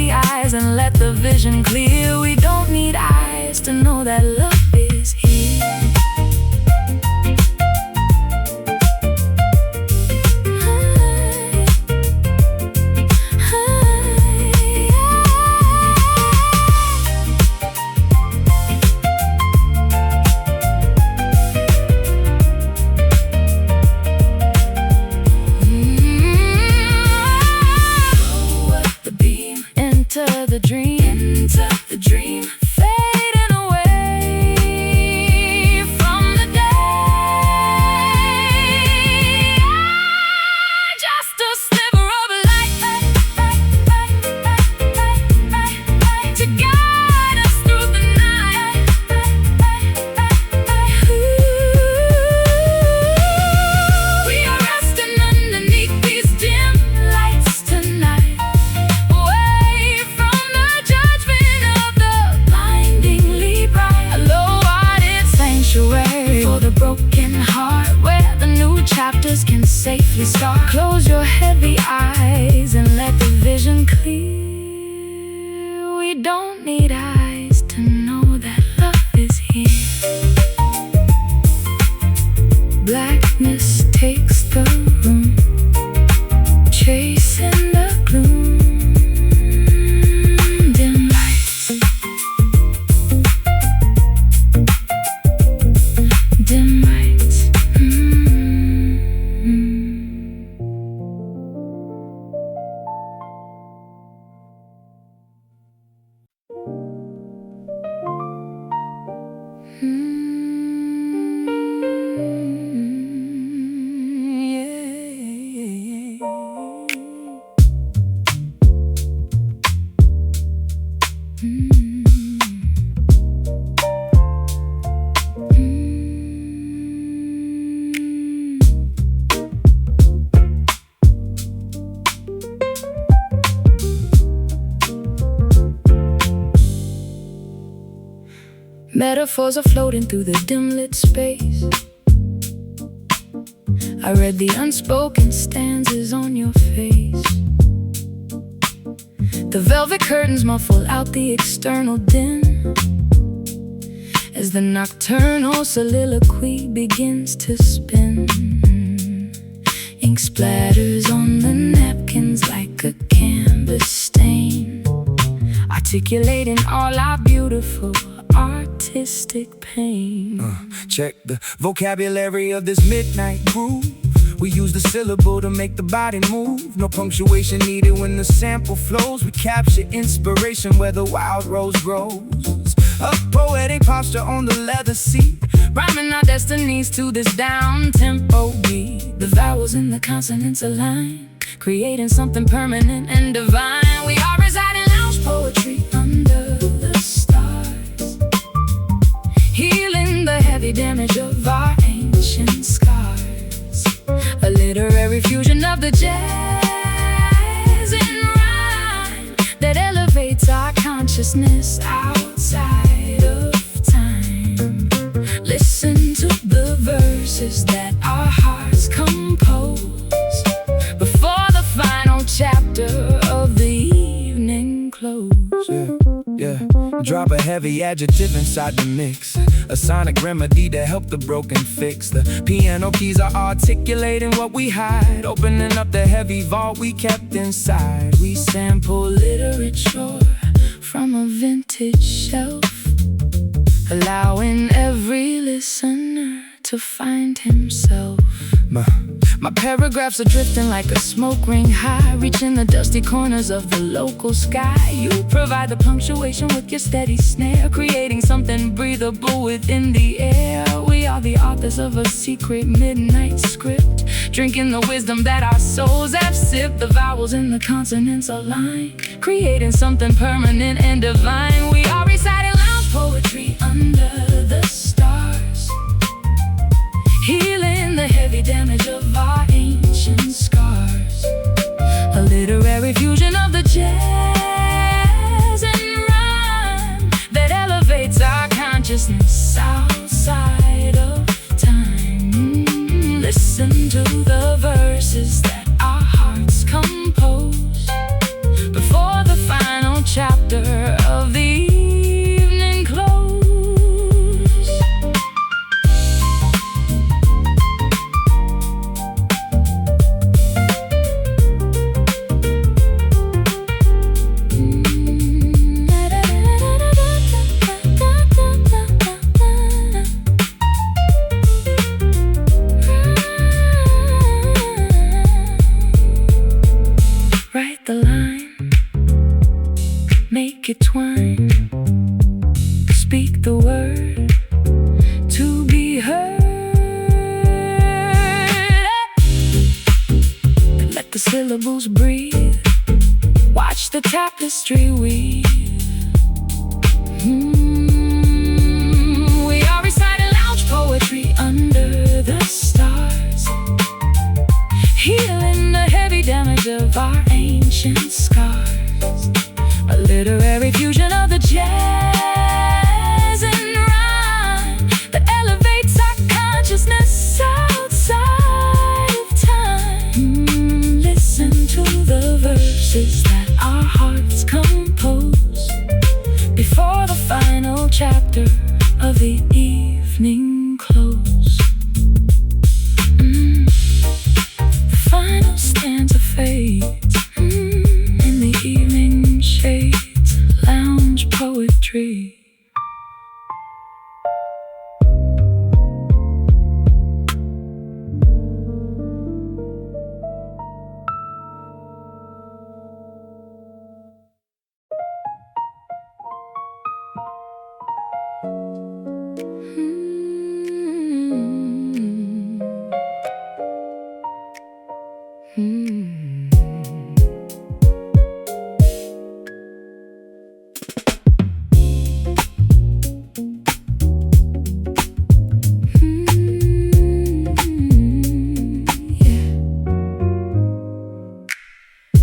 A: heavy eyes and let the vision clear. We don't need eyes to know that love is here. Enter the dream, fading away from the day. Just a sliver of light to guide us through the night. We are resting underneath these dim lights tonight. For the broken heart, where the new chapters can safely start. Close your heavy eyes and let the vision clear. We don't need eyes to know that love is here. Blackness takes the room, chasing the gloom. Dim lights, dim lights. Metaphors are floating through the dim-lit space. I read the unspoken stanzas on your face. The velvet curtains muffle out the external din as the nocturnal soliloquy begins to spin. Ink splatters on the napkins like a canvas stain, articulating all our beautiful artistic pain.
B: Check the vocabulary of this midnight groove. We use the syllable to make the body move. No punctuation needed when the sample flows. We capture inspiration where the wild rose grows. A poetic posture on the leather seat,
A: rhyming our destinies to this down-tempo beat. The vowels and the consonants align, creating something permanent and divine. We are residing lounge poetry under the stars, healing the heavy damage of our ancient scars. A literary fusion of the jazz and rhyme that elevates our consciousness outside of time. Listen to the verses that our hearts compose before the final chapter of the evening close.
B: Yeah. Drop a heavy adjective inside the mix, a sonic remedy to help the broken fix. The piano keys are articulating what we hide, opening up the heavy vault we kept inside.
A: We sample literature from a vintage shelf, allowing every listener to find himself. My paragraphs are drifting like a smoke ring high, reaching the dusty corners of the local sky. You provide the punctuation with your steady snare, creating something breathable within the air. We are the authors of a secret midnight script, drinking the wisdom that our souls have sipped. The vowels and the consonants align, creating something permanent and divine. We are reciting lounge poetry under the stars, healing the heavy damage of our ancient scars. A literary fusion of the jazz and rhyme that elevates our consciousness outside of time. Listen to the verses that our hearts compose before the final make it twine. Speak the word to be heard. Let the syllables breathe. Watch the tapestry weave. We are reciting lounge poetry under the stars, healing the heavy damage of our ancient scars. A literary fusion of the jazz and rhyme that elevates our consciousness outside of time. Listen to the verses that our hearts compose before the final chapter of the evening close. The final stanza fades in the evening shades. Lounge poetry.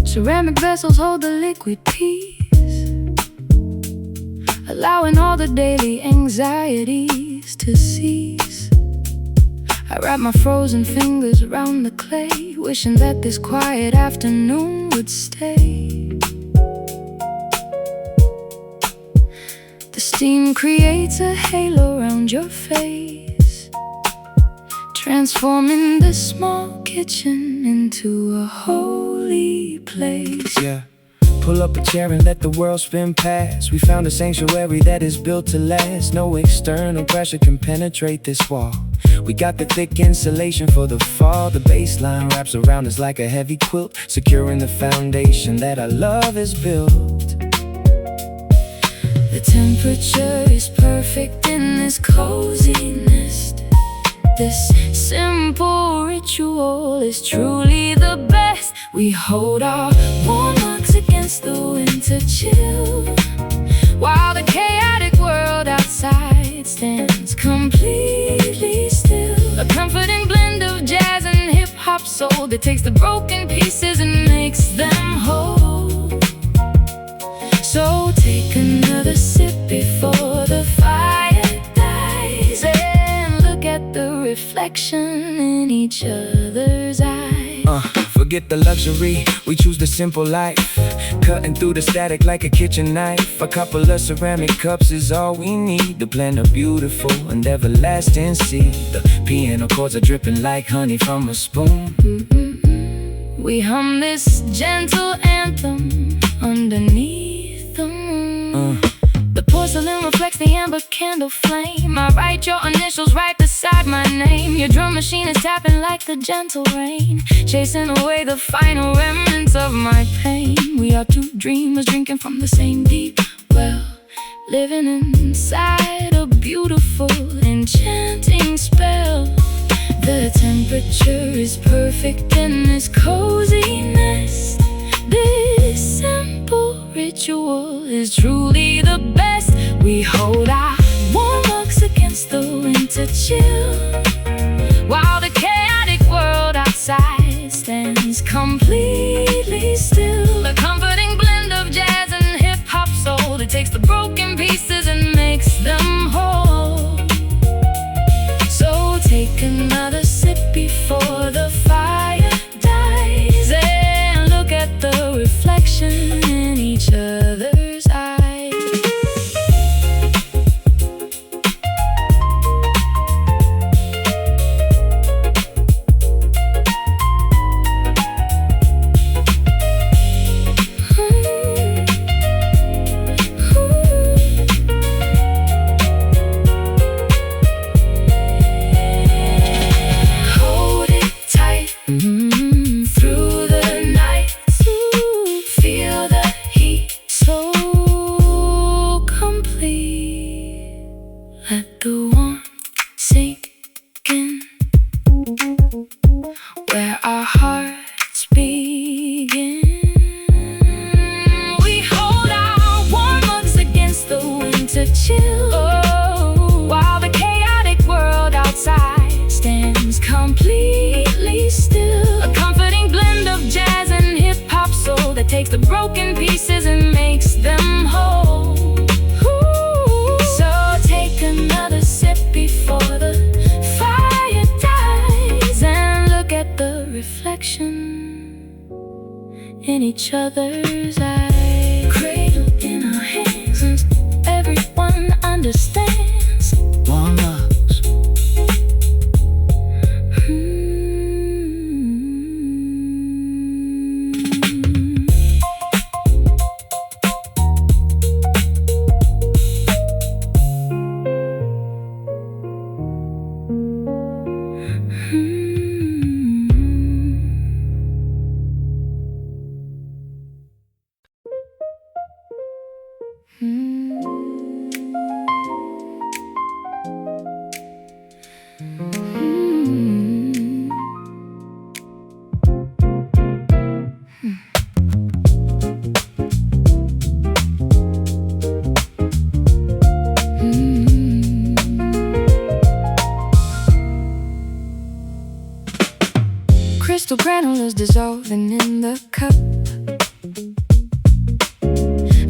A: Ceramic vessels hold the liquid peace, allowing all the daily anxieties to cease. I wrap my frozen fingers around the clay, wishing that this quiet afternoon would stay. The steam creates a halo around your face, transforming the small kitchen into a holy place.
B: Yeah, pull up a chair and let the world spin past. We found a sanctuary that is built to last. No external pressure can penetrate this wall. We got the thick insulation for the fall. The baseline wraps around us like a heavy quilt, securing the foundation that our love is built.
A: The temperature is perfect in this cozy nest. This simple ritual is truly the best. We hold our warm hugs against the winter chill, while the chaotic world outside stands completely still. A comforting blend of jazz and hip-hop soul that takes the broken pieces and makes them whole. So take another sip before the fire dies, and look at the reflection in each other's eyes.
B: Forget the luxury, we choose the simple life, cutting through the static like a kitchen knife. A couple of ceramic cups is all we need to blend a beautiful and everlasting seed. The piano chords are dripping like honey from a spoon.
A: We hum this gentle anthem underneath the moon. The porcelain reflects the amber candle flame. I write your initials right beside my name. Your drum machine is tapping like the gentle rain, chasing away the final remnants of my pain. We are two dreamers drinking from the same deep well, living inside a beautiful, enchanting spell. The temperature is perfect in this cozy nest. This simple ritual is truly the best. We hold our warm hugs against the winter chill, while the chaotic world outside stands completely still. A comforting blend of jazz and hip-hop soul that takes the broken pieces and makes them whole. So take another sip before the fire dies, and look at the reflection in each other's eyes. each other's eyes. Cradle in our hands, since everyone understands.
B: One love.
A: Crystal granules dissolving in the cup.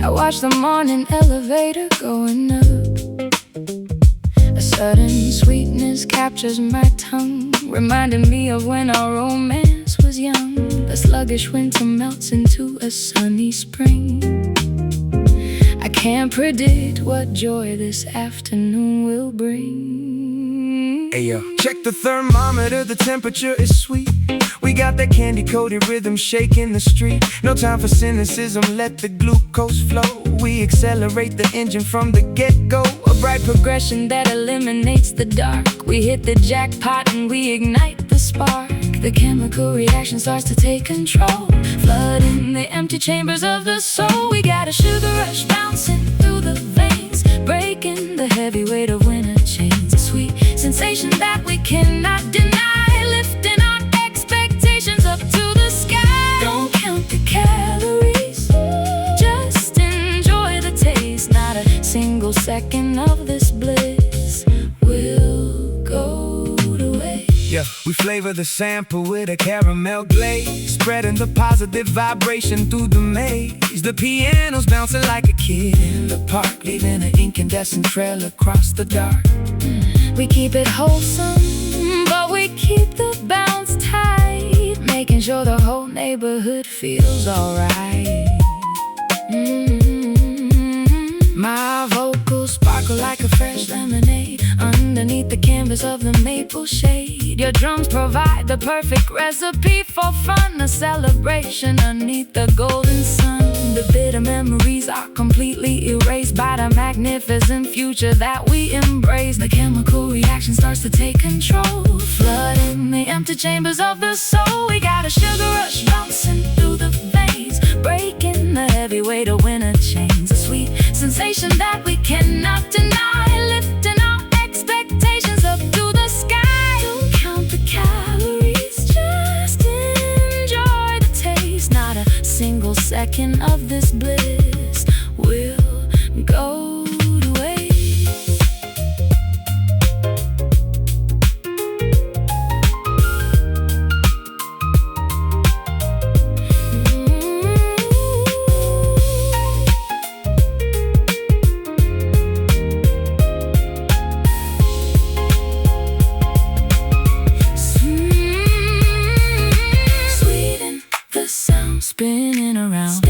A: I watch the morning elevator going up. A sudden sweetness captures my tongue, reminding me of when our romance was young. The sluggish winter melts into a sunny spring. I can't predict what joy this afternoon will bring.
B: Hey yo, check the thermometer, the temperature is sweet. We got that candy-coated rhythm shaking the street. No time for cynicism, let the glucose flow. We accelerate the engine from the get-go.
A: A bright progression that eliminates the dark. We hit the jackpot and we ignite the spark. The chemical reaction starts to take control, flooding the empty chambers of the soul. We got a sugar rush bouncing through the veins, breaking the heavy weight of winter chains. A sweet sensation that we cannot deny, lifting our expectations up to the sky. Don't count the calories, just enjoy the taste. Not a single second of this bliss will go to waste.
B: Yeah, we flavor the sample with a caramel glaze, spreading the positive vibration through the maze. The piano's bouncing like a kid in the park, leaving an incandescent trail across the dark.
A: We keep it wholesome, but we keep the bounce tight, making sure the whole neighborhood feels alright. My vocals sparkle like a fresh lemonade underneath the canvas of the maple shade. Your drums provide the perfect recipe for fun, a celebration underneath the golden sun. The bitter memories are completely erased by the magnificent future that we embrace. The chemical reaction starts to take control, flooding the empty chambers of the soul. We got a sugar rush bouncing through the veins, breaking the heavy weight of winter chains. A sweet sensation that we cannot deny, lifting our expectations up to the sky. Don't count the calories, just enjoy the taste. Not a single second of this bliss will go to waste. Sweeten the sound, spinning around,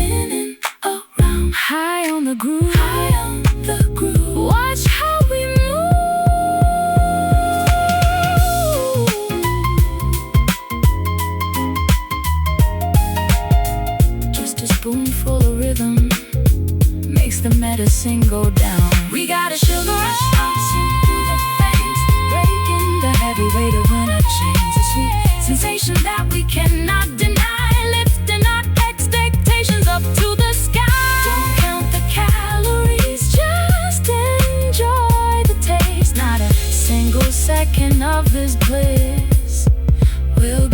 A: high on the groove, Watch how we move. Just a spoonful of rhythm makes the medicine go down. We got a sugar rush bouncing through the veins, breaking the heavy weight of winter chains. A sweet sensation that we cannot deny, lifting our expectations up to the sky. Don't count the calories, just enjoy the taste. Not a single second of this bliss will